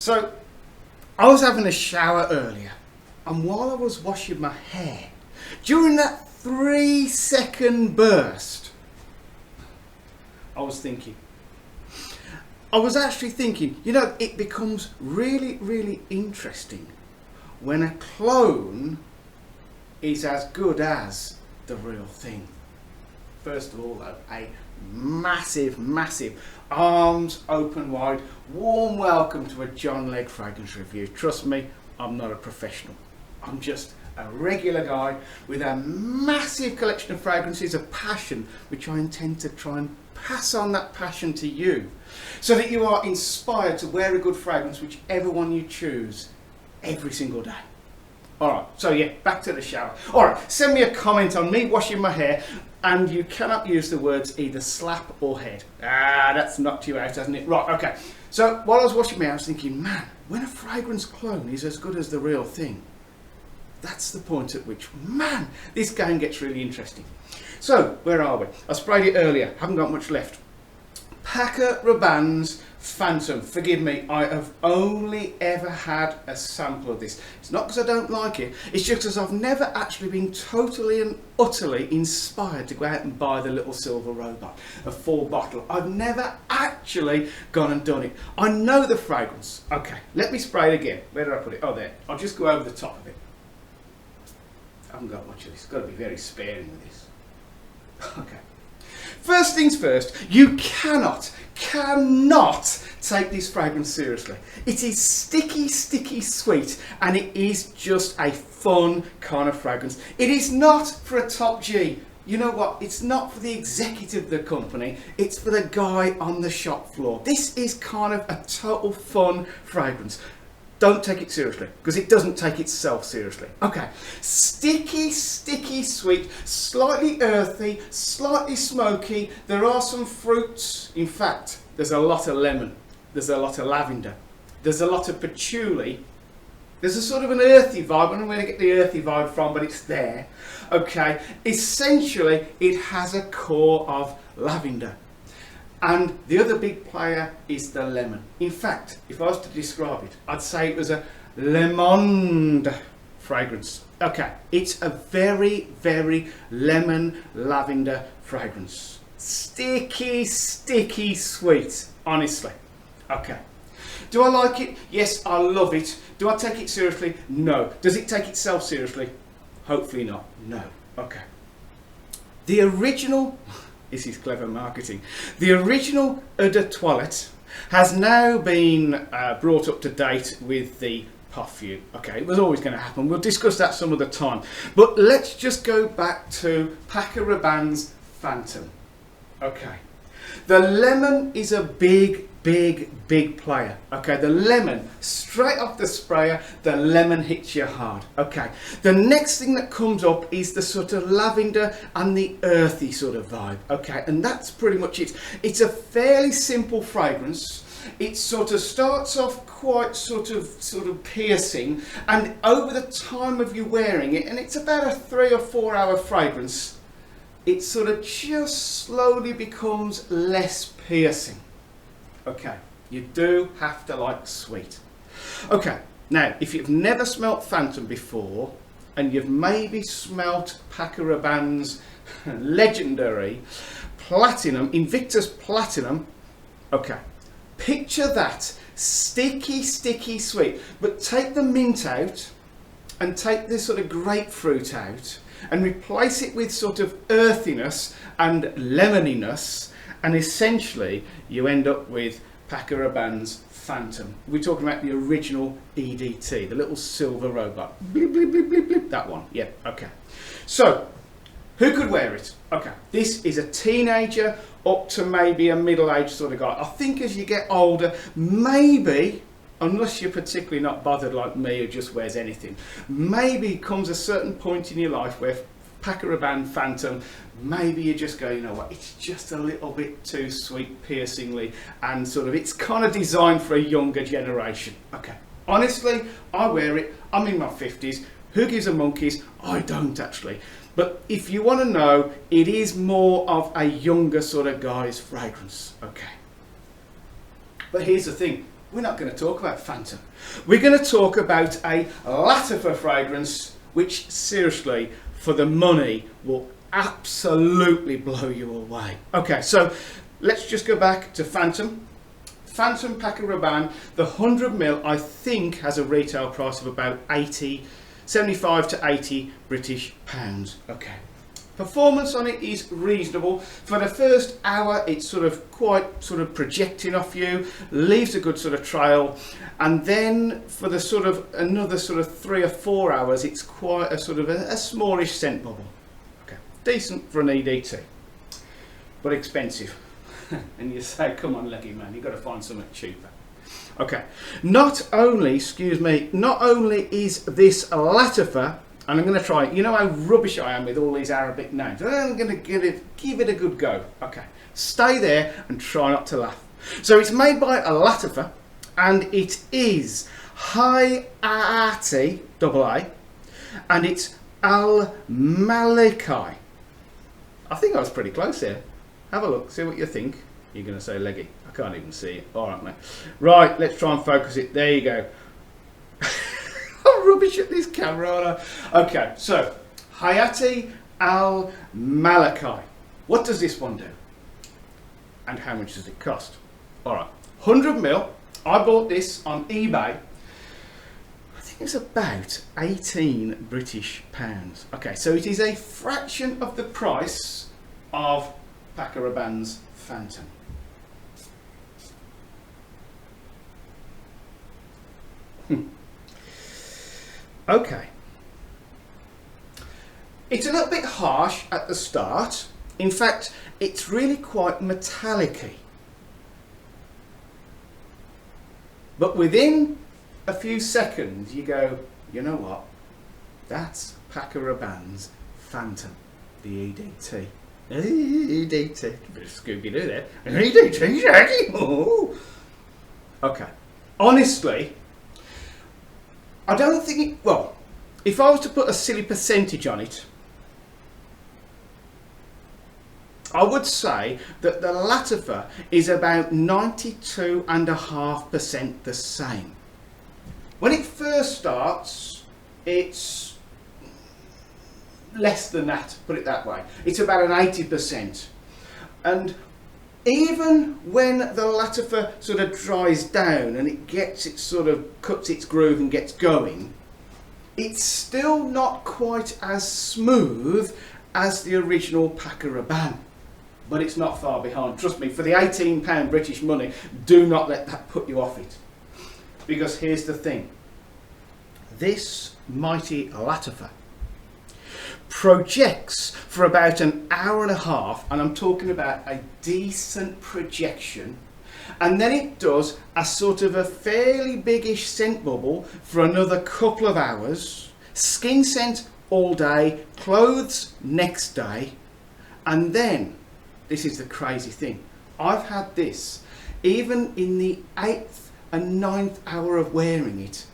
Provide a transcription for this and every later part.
So, I was having a shower earlier, and while I was washing my hair, during that 3-second burst, I was actually thinking, you know, it becomes really interesting when a clone is as good as the real thing. First of all though, a massive arms open wide warm welcome to a John Legg fragrance review. Trust me, I'm not a professional. I'm just a regular guy with a massive collection of fragrances, a passion which I intend to try and pass on that passion to you so that you are inspired to wear a good fragrance, whichever one you choose, every single day. Alright, so yeah, back to the shower. Alright, send me a comment on me washing my hair, and you cannot use the words either slap or head. That's knocked you out, hasn't it? Right, okay. So while I was washing my hair, I was thinking, man, when a fragrance clone is as good as the real thing, that's the point at which, man, this game gets really interesting. So, where are we? I sprayed it earlier, haven't got much left. Paco Rabanne's Phantom. Forgive me, I have only ever had a sample of this. It's not because I don't like it, it's just because I've never actually been totally and utterly inspired to go out and buy the little silver robot, a full bottle. I've never actually gone and done it. I know the fragrance. Okay, let me spray it again. Where did I put it? Oh, there. I'll just go over the top of it. I haven't got much of this. Got to be very sparing with this. Okay. First things first, you cannot take this fragrance seriously. It is sticky sweet, and it is just a fun kind of fragrance. It is not for a top G. You know what? It's not for the executive of the company. It's for the guy on the shop floor. This is kind of a total fun fragrance. Don't take it seriously, because it doesn't take itself seriously. Okay, sticky sweet, slightly earthy, slightly smoky. There are some fruits. In fact, there's a lot of lemon. There's a lot of lavender. There's a lot of patchouli. There's a sort of an earthy vibe. I don't know where to get the earthy vibe from, but it's there. Okay, essentially, it has a core of lavender. And the other big player is the lemon. In fact, if I was to describe it, I'd say it was a lemon fragrance. Okay, it's a very lemon lavender fragrance. Sticky sweet, honestly. Okay. Do I like it? Yes, I love it. Do I take it seriously? No. Does it take itself seriously? Hopefully not. No. Okay. The original... This is clever marketing. The original Eau de Toilette has now been brought up to date with the perfume. Okay, it was always going to happen. We'll discuss that some other time. But let's just go back to Paco Rabanne's Phantom. Okay. The lemon is a big player. Okay, the lemon, straight off the sprayer, the lemon hits you hard. Okay, the next thing that comes up is the sort of lavender and the earthy sort of vibe. Okay, and that's pretty much it. It's a fairly simple fragrance. It sort of starts off quite sort of piercing, and over the time of you wearing it, and it's about a 3 or 4 hour fragrance, it sort of just slowly becomes less piercing. Okay, you do have to like sweet. Okay, now if you've never smelt Phantom before, and you've maybe smelt Paco Rabanne's legendary Platinum, Invictus Platinum, okay, picture that sticky sweet, but take the mint out and take this sort of grapefruit out and replace it with sort of earthiness and lemoniness, and essentially you end up with Paco Rabanne's Phantom. We're talking about the original EDT, the little silver robot. Bleep, bleep, bleep, bleep, bleep. That one. Yeah, okay. So, who could wear it? Okay, this is a teenager up to maybe a middle-aged sort of guy. I think as you get older, maybe, unless you're particularly not bothered like me who just wears anything, maybe comes a certain point in your life where Paco Rabanne Phantom, maybe you just go, you know what, it's just a little bit too sweet, piercingly, and sort of, it's kind of designed for a younger generation. Okay, honestly, I wear it, I'm in my 50s, who gives a monkeys? I don't actually. But if you want to know, it is more of a younger sort of guy's fragrance. Okay. But here's the thing, we're not going to talk about Phantom. We're going to talk about a Lattafa fragrance which, seriously, for the money, will absolutely blow you away. Okay, so let's just go back to Phantom. Phantom Paco Rabanne, the 100ml, I think has a retail price of about 75 to 80 British pounds. Okay. Performance on it is reasonable. For the first hour, it's sort of quite projecting off you, leaves a good sort of trail, and then for the sort of another sort of 3 or 4 hours, it's quite a sort of a smallish scent bubble. Okay, decent for an EDT, but expensive. And you say, come on, leggy man, you've got to find something cheaper. Okay, not only is this Lattafa, and I'm going to try it. You know how rubbish I am with all these Arabic names. I'm going to give it a good go. Okay, stay there and try not to laugh. So it's made by a Lattafa, and it is HAYAATI A, and it's Al Maleky. I think I was pretty close here. Have a look, see what you think. You're going to say leggy. I can't even see it. All right, mate. Right, let's try and focus it. There you go. I'm rubbish at this camera. Okay, so HAYAATI Al Maleky. What does this one do? And how much does it cost? All right, 100ml. I bought this on eBay. I think it's about 18 British pounds. Okay, so it is a fraction of the price of Paco Rabanne's Phantom. Okay. It's a little bit harsh at the start. In fact, it's really quite metallic-y. But within a few seconds, you go, you know what? That's Paco Rabanne's Phantom, the EDT. EDT, a bit of Scooby-Doo there. EDT, Shaggy. Oh. Okay. Honestly, I don't think it, well, if I was to put a silly percentage on it, I would say that the Lattafa is about 92.5% the same. When it first starts, it's less than that, put it that way. It's about an 80%. And even when the Lattafa sort of dries down and it sort of cuts its groove and gets going, it's still not quite as smooth as the original Paco Rabanne. But it's not far behind. Trust me, for the £18 British money, do not let that put you off it. Because here's the thing. This mighty Lattafa projects for about an hour and a half, and I'm talking about a decent projection, and then it does a sort of a fairly biggish scent bubble for another couple of hours, skin scent all day, clothes next day, and then, this is the crazy thing, I've had this even in the 8th and 9th hour of wearing it.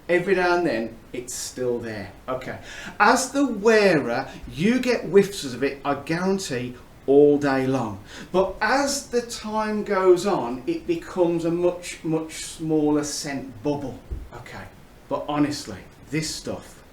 Every now and then, it's still there. Okay. As the wearer, you get whiffs of it, I guarantee, all day long. But as the time goes on, it becomes a much, much smaller scent bubble. Okay. But honestly, this stuff,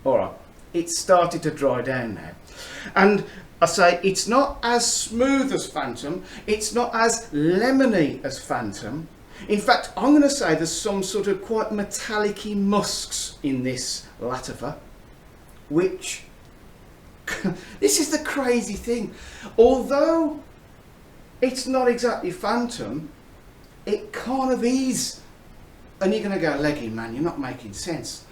alright, it's started to dry down now. And I say, it's not as smooth as Phantom, it's not as lemony as Phantom. In fact, I'm going to say there's some sort of quite metallic-y musks in this Lattafa, which, this is the crazy thing. Although it's not exactly Phantom, it kind of is. And you're going to go, leggy man, you're not making sense.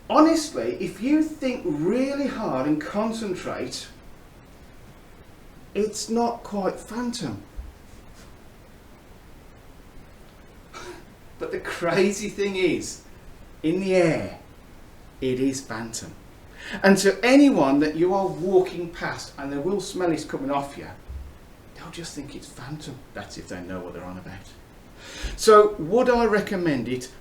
Honestly, if you think really hard and concentrate, it's not quite Phantom. But the crazy thing is, in the air, it is Phantom. And to anyone that you are walking past and they will smell it coming off you, they'll just think it's Phantom. That's if they know what they're on about. So would I recommend it?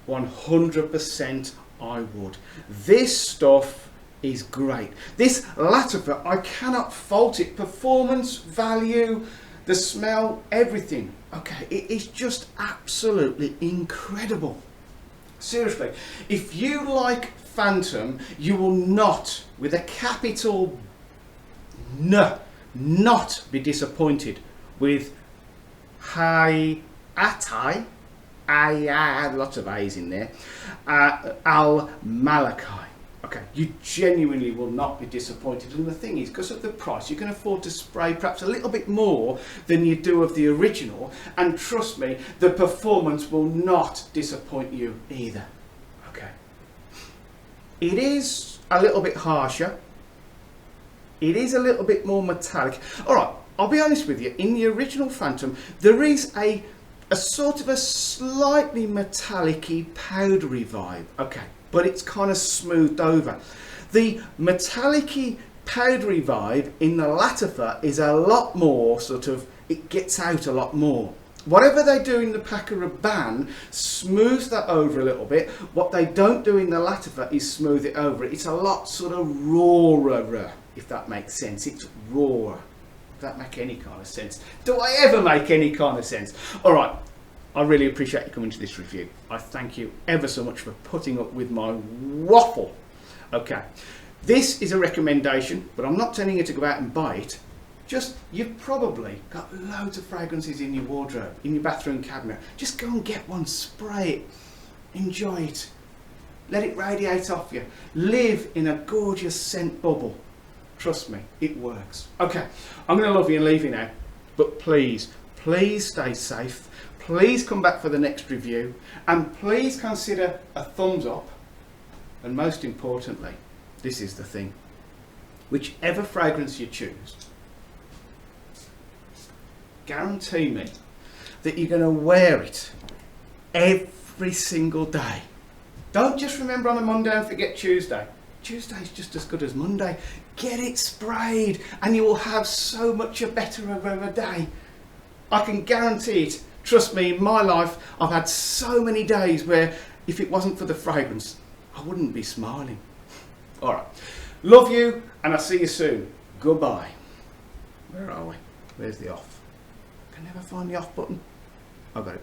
100% I would. This stuff is great. This Lattafa, I cannot fault it. Performance, value, the smell, everything. Okay, it is just absolutely incredible. Seriously, if you like Phantom, you will not, with a capital N, not be disappointed with HAYAATI, lots of A's in there, Al Maleky. Okay, you genuinely will not be disappointed. And the thing is, because of the price, you can afford to spray perhaps a little bit more than you do of the original. And trust me, the performance will not disappoint you either. Okay. It is a little bit harsher. It is a little bit more metallic. All right, I'll be honest with you. In the original Phantom, there is a sort of a slightly metallic-y, powdery vibe. Okay. But it's kind of smoothed over. The metallic-y, powdery vibe in the Lattafa is a lot more sort of, it gets out a lot more. Whatever they do in the Paco Rabanne smooths that over a little bit. What they don't do in the Lattafa is smooth it over. It's a lot sort of rawer, if that makes sense. It's rawer. If that makes any kind of sense. Do I ever make any kind of sense? All right. I really appreciate you coming to this review. I thank you ever so much for putting up with my waffle. Okay, this is a recommendation, but I'm not telling you to go out and buy it. Just, you've probably got loads of fragrances in your wardrobe, in your bathroom cabinet. Just go and get one, spray it, enjoy it. Let it radiate off you. Live in a gorgeous scent bubble. Trust me, it works. Okay, I'm going to love you and leave you now, but please, please stay safe. Please come back for the next review, and please consider a thumbs up, and most importantly, this is the thing, whichever fragrance you choose, guarantee me that you're going to wear it every single day. Don't just remember on a Monday and forget Tuesday. Tuesday's just as good as Monday. Get it sprayed and you will have so much a better of a day. I can guarantee it. Trust me, in my life, I've had so many days where if it wasn't for the fragrance, I wouldn't be smiling. All right. Love you, and I'll see you soon. Goodbye. Where are we? Where's the off? I can never find the off button. I got it.